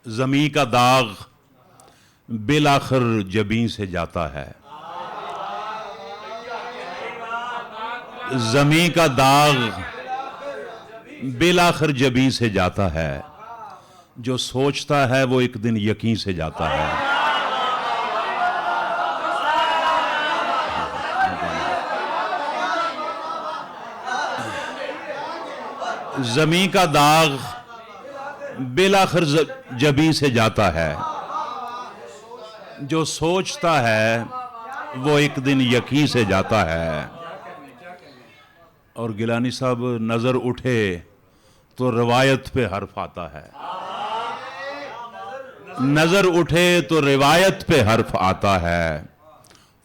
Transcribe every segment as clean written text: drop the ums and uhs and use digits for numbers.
ज़मीं का दाग बिलाखिर जबीं से जाता है। ज़मीं का दाग बिलाखिर जबीं से जाता है। जो सोचता है वो एक दिन यकीन से जाता है। ज़मीं का दाग बिलाखिर जबीं से जाता है। जो सोचता है वो एक दिन यकीन से जाता है। और गिलानी साहब, नजर उठे तो रिवायत पे हर्फ आता है। नजर उठे तो रिवायत पे हर्फ आता है।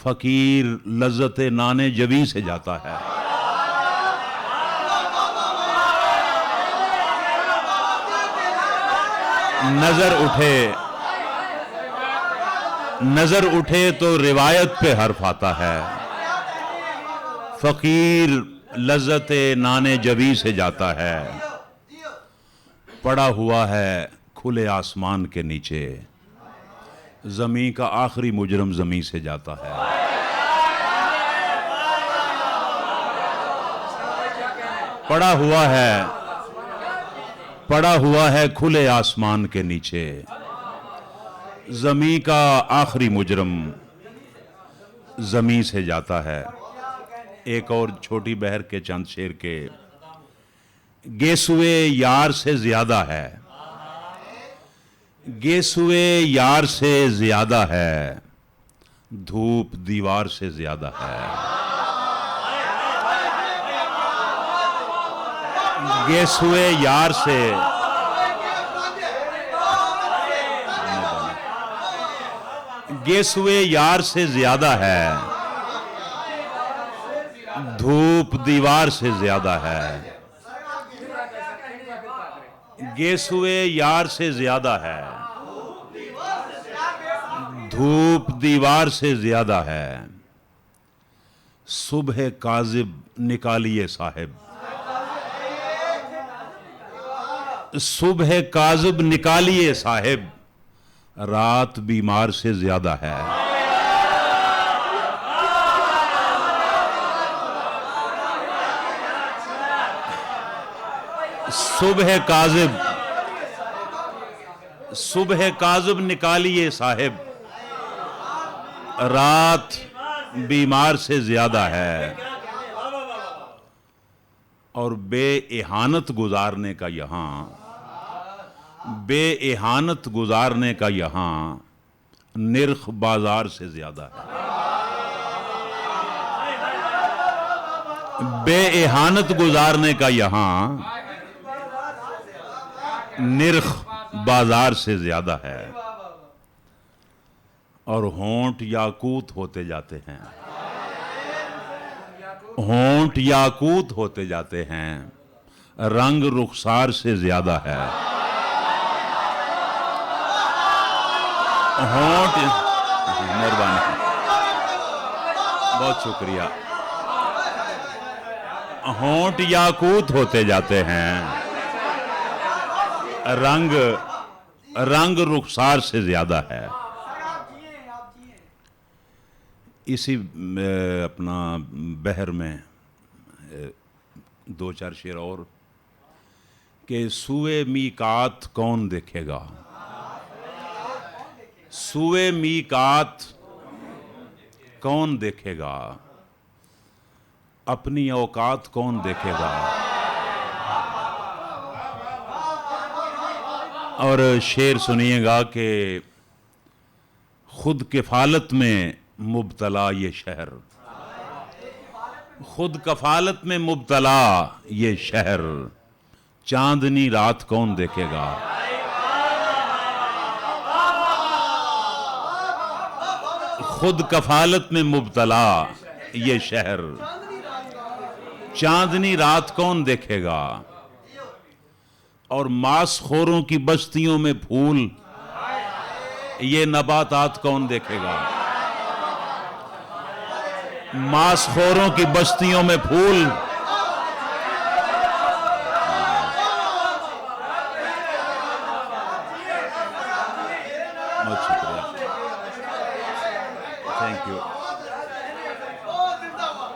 फकीर लज्जत नाने जबी से जाता है। नजर उठे तो रिवायत पे हर्फ आता है। फकीर लज्जत नाने जबी से जाता है। पड़ा हुआ है खुले आसमान के नीचे। जमीन का आखिरी मुजरम जमीन से जाता है। पड़ा हुआ है खुले आसमान के नीचे। जमीन का आखिरी मुजरम जमीन से जाता है। एक और छोटी बहर के चंद शेर के। गेसुए यार से ज्यादा है। गेसुए यार से ज्यादा है। धूप दीवार से ज्यादा है। गेसुए यार से ज्यादा है। धूप दीवार से ज्यादा है। गेसुए यार से ज्यादा है। धूप दीवार से ज्यादा है। सुबह काजिब निकालिए साहिब। सुबह काजिब निकालिए साहिब। रात बीमार से ज्यादा है। सुबह काजिब निकालिए साहिब। रात बीमार से ज्यादा है। और बेइहानत गुजारने का यहां निर्ख बाजार से ज्यादा है। बेइहानत गुजारने का यहां निर्ख बाजार से ज्यादा है। और होंठ याकूत होते जाते हैं। होंठ याकूत होते जाते हैं। रंग रुखसार से ज्यादा है। होंठ, मेहरबानी, बहुत शुक्रिया। होंठ याकूत होते जाते हैं। रंग रुखसार से ज्यादा है। इसी अपना बहर में दो चार शेर और कि सुए मीकात कौन देखेगा। सुए मीकात कौन देखेगा। अपनी औकात कौन देखेगा। और शेर सुनिएगा कि खुद किफालत में मुब्तला ये शहर। खुद कफालत में मुब्तला ये शहर। चांदनी रात कौन देखेगा। खुद कफालत में मुब्तला ये शहर। चांदनी रात कौन देखेगा। और मांसखोरों की बस्तियों में फूल ये नबातात कौन देखेगा। मांसखोरों की बस्तियों में फूल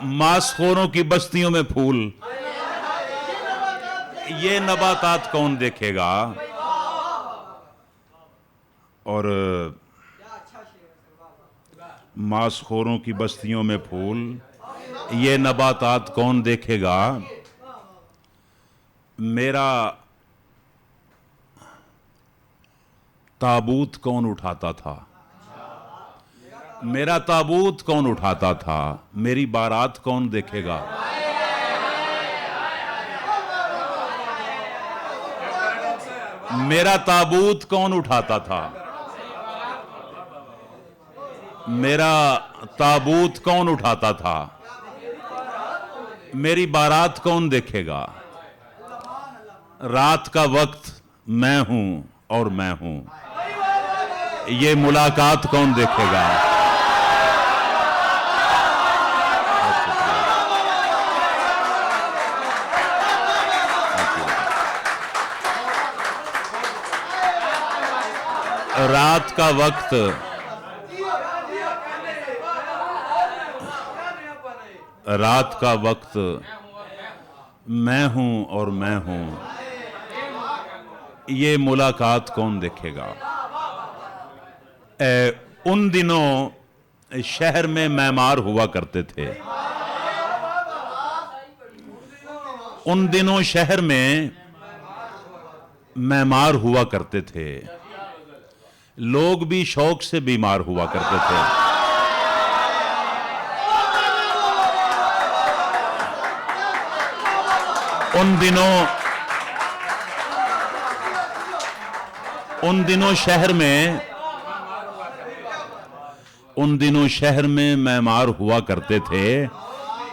मांसखोरों की बस्तियों में फूल, ये नबातात कौन देखेगा? और मांसखोरों की बस्तियों में फूल, ये नबातात कौन देखेगा? मेरा ताबूत कौन उठाता था? मेरा ताबूत कौन उठाता था? मेरी बारात कौन देखेगा? मेरा ताबूत कौन उठाता था? मेरा ताबूत कौन उठाता था? मेरी बारात कौन देखेगा? रात का वक्त मैं हूं और मैं हूं, ये मुलाकात कौन देखेगा? रात का वक्त रात का वक्त मैं हूं और मैं हूं, ये मुलाकात कौन देखेगा? उन दिनों शहर में मैमार हुआ करते थे। उन दिनों शहर में मैमार हुआ करते थे। लोग भी शौक से बीमार हुआ करते थे। उन दिनों शहर में मैमार हुआ करते थे।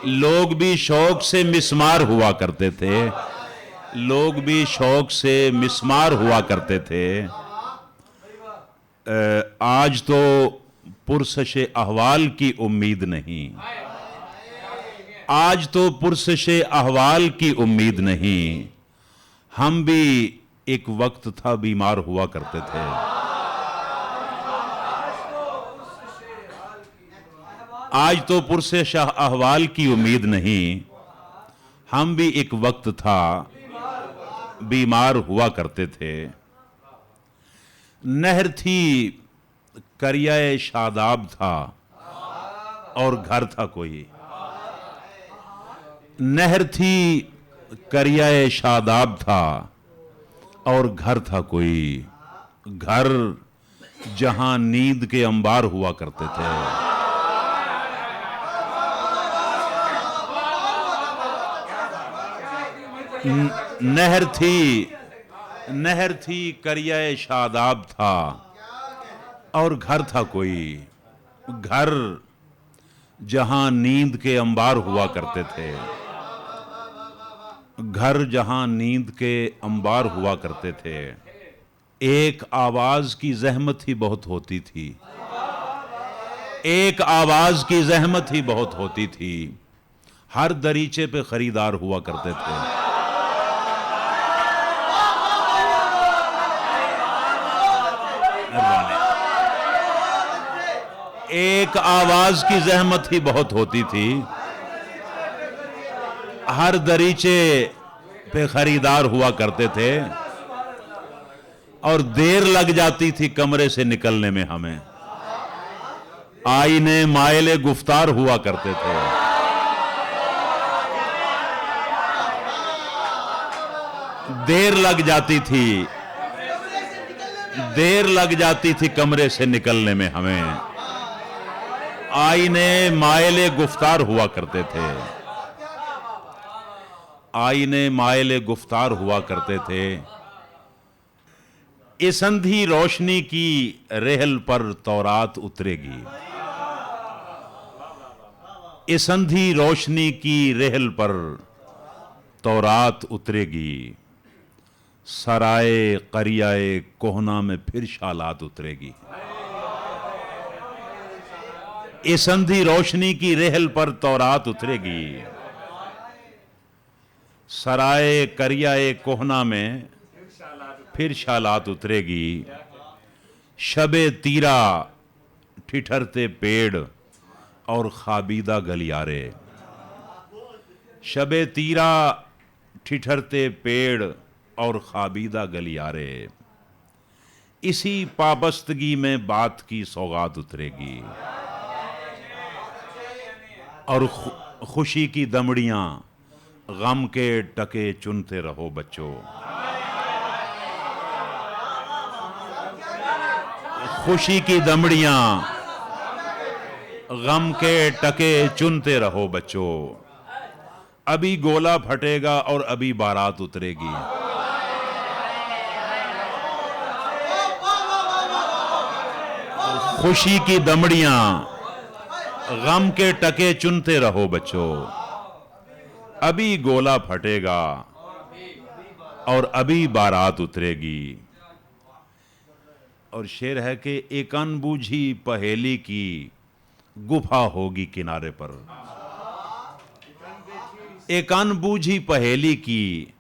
लोग भी शौक से मिस्मार हुआ करते थे। लोग भी शौक से मिस्मार हुआ करते थे। आज तो पुरसशे अहवाल की उम्मीद नहीं। आज तो पुरसशे अहवाल की उम्मीद नहीं। हम भी एक वक्त था बीमार हुआ करते थे। आज तो पुरसशे अहवाल की उम्मीद नहीं। हम भी एक वक्त था बीमार हुआ करते थे। नहर थी, करियाए शादाब था और घर था कोई। नहर थी, करियाए शादाब था और घर था कोई। घर जहां नींद के अंबार हुआ करते थे। नहर थी, करियाए शादाब था और घर था कोई। घर जहां नींद के अंबार हुआ करते थे। घर जहां नींद के अंबार हुआ करते थे। एक आवाज की जहमत ही बहुत होती थी। एक आवाज की जहमत ही बहुत होती थी। हर दरीचे पे खरीदार हुआ करते थे। एक आवाज की जहमत ही बहुत होती थी। हर दरीचे पे खरीदार हुआ करते थे और देर लग जाती थी कमरे से निकलने में हमें। आईने मायले गुफ्तार हुआ करते थे। देर लग जाती थी कमरे से निकलने में हमें। आईने मायले गुफ्तार हुआ करते थे। आईने मायले गुफ्तार हुआ करते थे। इस अंधी रोशनी की रेहल पर तौरात उतरेगी। इस अंधी रोशनी की रेहल पर तौरात उतरेगी। सराय करियाए कोहना में फिर शालात उतरेगी। इस अंधी रोशनी की रेहल पर तौरात उतरेगी। सराय करियाए कोहना में फिर शालात उतरेगी। शबे तीरा ठिठरते पेड़ और खाबीदा गलियारे। शबे तीरा ठिठरते पेड़ और खाबीदा गलियारे, इसी पाबस्तगी में बात की सौगात उतरेगी। और खुशी की दमड़ियां गम के टके चुनते रहो बच्चों। खुशी की दमड़ियां गम के टके चुनते रहो बच्चों। अभी गोला फटेगा और अभी बारात उतरेगी। खुशी की दमड़ियां गम के टके चुनते रहो बच्चों। अभी गोला फटेगा और अभी बारात उतरेगी। और शेर है कि एक अनबूझी पहेली की गुफा होगी किनारे पर। एक अनबूझी पहेली की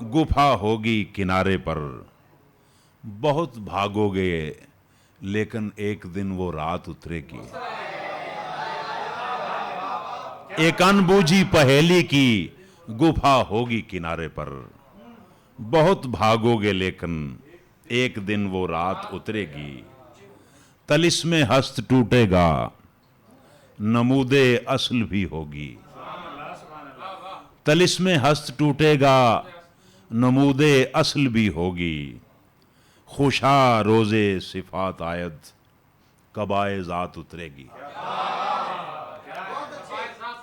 गुफा होगी किनारे पर। बहुत भागोगे लेकिन एक दिन वो रात उतरेगी। एक अनबूझी पहेली की गुफा होगी किनारे पर। बहुत भागोगे लेकिन एक दिन वो रात उतरेगी। तलिस्मे हस्त टूटेगा, नमूदे असल भी होगी। तलिस्मे हस्त टूटेगा, नमूदे असल भी होगी। खुशा रोजे सिफात आयद, कबाए जात उतरेगी।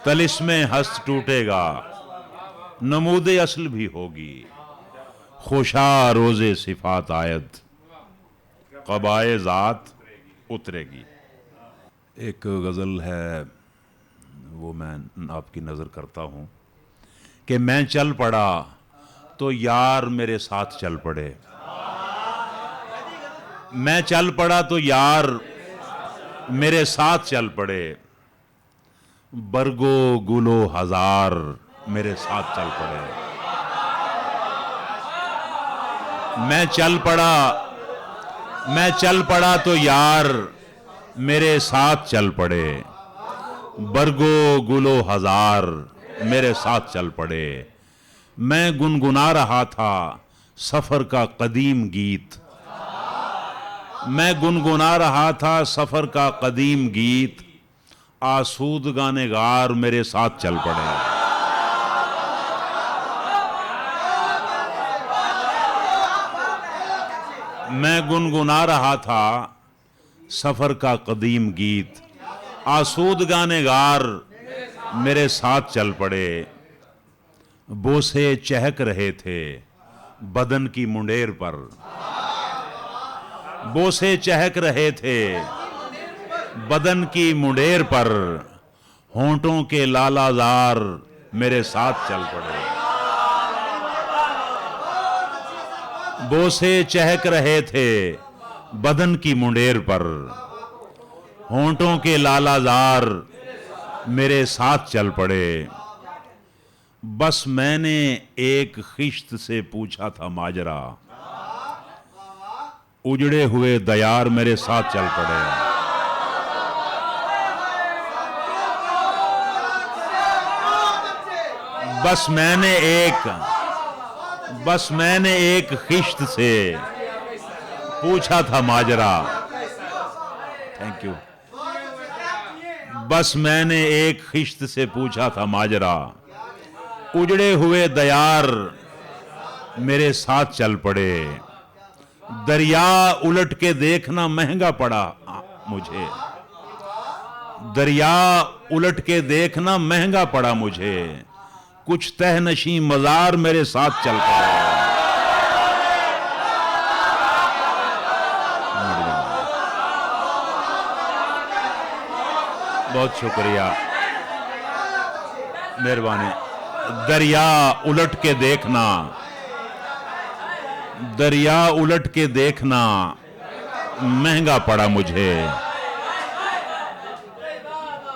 तलिस्मे हस्त टूटेगा, नमूदे असल भी होगी। खुशा रोजे सिफात आयद, कबाए जात उतरेगी। एक गज़ल है, वो मैं आपकी नज़र करता हूँ कि मैं चल पड़ा तो यार मेरे साथ चल पड़े। मैं चल पड़ा तो यार मेरे साथ चल पड़े। बरगो गुलो हजार मेरे साथ चल पड़े। मैं चल पड़ा तो यार मेरे साथ चल पड़े। बरगो गुलो हजार मेरे साथ चल पड़े। मैं गुनगुना रहा था सफर का कदीम गीत। मैं गुनगुना रहा था सफर का कदीम गीत। आसूदगाने गार मेरे साथ चल पड़े। मैं गुनगुना रहा था सफर का कदीम गीत। आसूदगाने गार मेरे साथ चल पड़े। बोसे चहक रहे थे बदन की मुंडेर पर। बोसे चहक रहे थे बदन की मुंडेर पर। होंठों के लालाजार मेरे साथ चल पड़े। बोसे चहक रहे थे बदन की मुंडेर पर। होंठों के लालाजार मेरे साथ चल पड़े। बस मैंने एक खिश्त से पूछा था माजरा। उजड़े हुए दयार मेरे साथ चल पड़े। बस मैंने एक खिश्त से पूछा था माजरा। Thank you. बस मैंने एक खिश्त से पूछा था माजरा। उजड़े हुए दयार मेरे साथ चल पड़े। दरिया उलट के देखना महंगा पड़ा मुझे। दरिया उलट के देखना महंगा पड़ा मुझे। कुछ तहनशी मजार मेरे साथ चल पड़े। बहुत शुक्रिया, मेहरबानी। दरिया उलट के देखना, दरिया उलट के देखना महंगा पड़ा मुझे।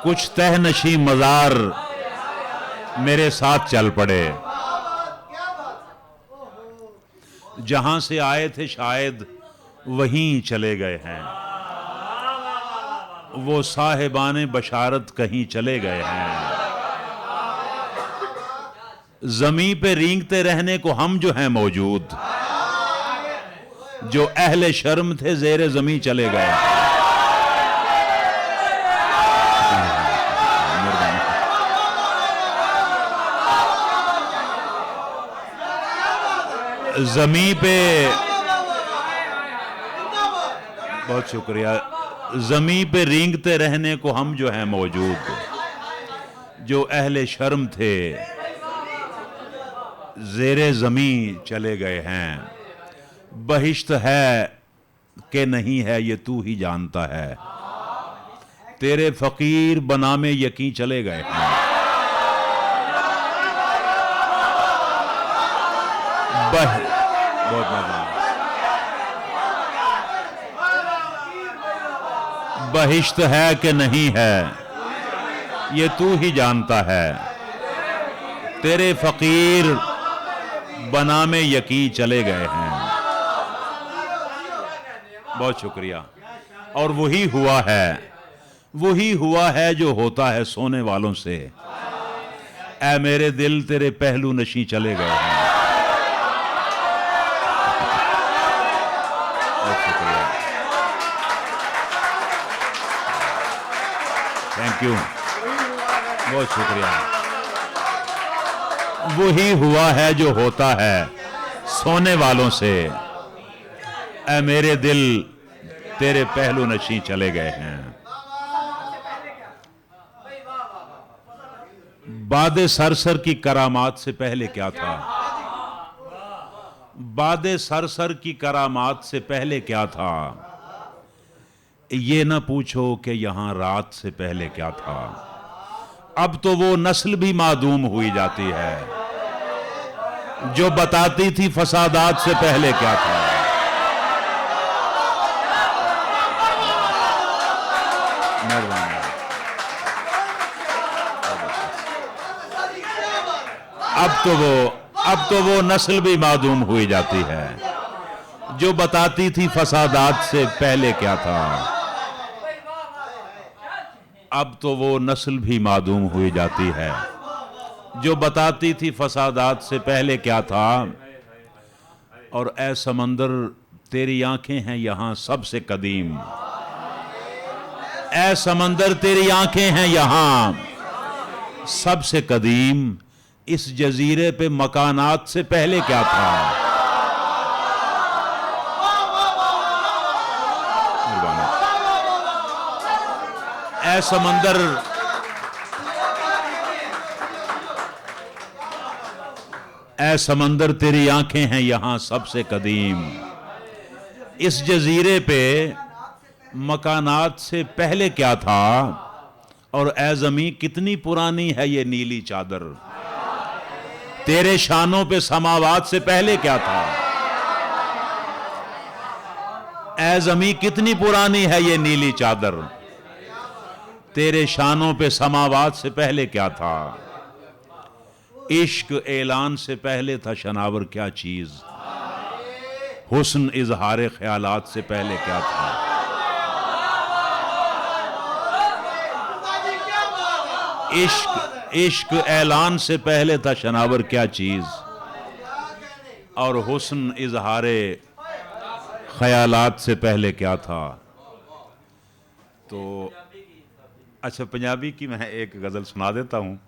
कुछ तहनशी मजार मेरे साथ चल पड़े। जहां से आए थे शायद वहीं चले गए हैं। वो साहिबाने बशारत कहीं चले गए हैं। जमी पे रेंगते रहने को हम जो हैं मौजूद, जो अहले शर्म थे जेरे जमी चले गए। जमी पे, बहुत शुक्रिया, जमी पे रेंगते रहने को हम जो हैं मौजूद, जो अहले शर्म थे जेरे जमी चले गए हैं। बहिश्त है कि नहीं है ये तू ही जानता है, तेरे फकीर बना में यकीन चले गए हैं। बहुत मजा। बहिश्त है कि नहीं है ये तू ही जानता है, तेरे फकीर बना में यकीन चले गए हैं। बहुत शुक्रिया। और वही हुआ है जो होता है सोने वालों से। ऐ मेरे दिल तेरे पहलू नशी चले गए हैं। बहुत शुक्रिया, थैंक यू, बहुत शुक्रिया। वही हुआ है जो होता है सोने वालों से। ऐ मेरे दिल तेरे पहलू नशी चले गए हैं। बादे सरसर की करामात से पहले क्या था? बादे सरसर की करामात से पहले क्या था? ये न पूछो कि यहां रात से पहले क्या था। अब तो वो नस्ल भी मादूम हुई जाती है जो बताती थी फसादात से पहले क्या था। अब तो वो नस्ल भी मादूम हुई जाती है जो बताती थी फसादात से पहले क्या था। अब तो वो नस्ल भी मादूम हुई जाती है जो बताती थी फसादात से पहले क्या था। और ऐ समंदर तेरी आंखें हैं यहां सबसे कदीम। ऐ समंदर तेरी आंखें हैं यहां सबसे कदीम। इस जजीरे पे मकानात से पहले क्या था। ऐ समंदर, ऐ समंदर तेरी आंखें हैं यहां सबसे कदीम। इस जजीरे पे मकानात से पहले क्या था। और ऐ ज़मीं कितनी पुरानी है ये नीली चादर। तेरे शानों पे समावात से पहले क्या था। ऐ ज़मीं कितनी पुरानी है ये नीली चादर। तेरे शानों पे समावात से पहले क्या था। इश्क ऐलान से पहले था शनावर क्या चीज। हुस्न इजहार ख्यालात से पहले क्या था। इश्क ऐलान से पहले था शनावर क्या चीज। और हुस्न इजहार ख्यालात से पहले क्या था। तो अच्छा, पंजाबी की मैं एक गज़ल सुना देता हूँ।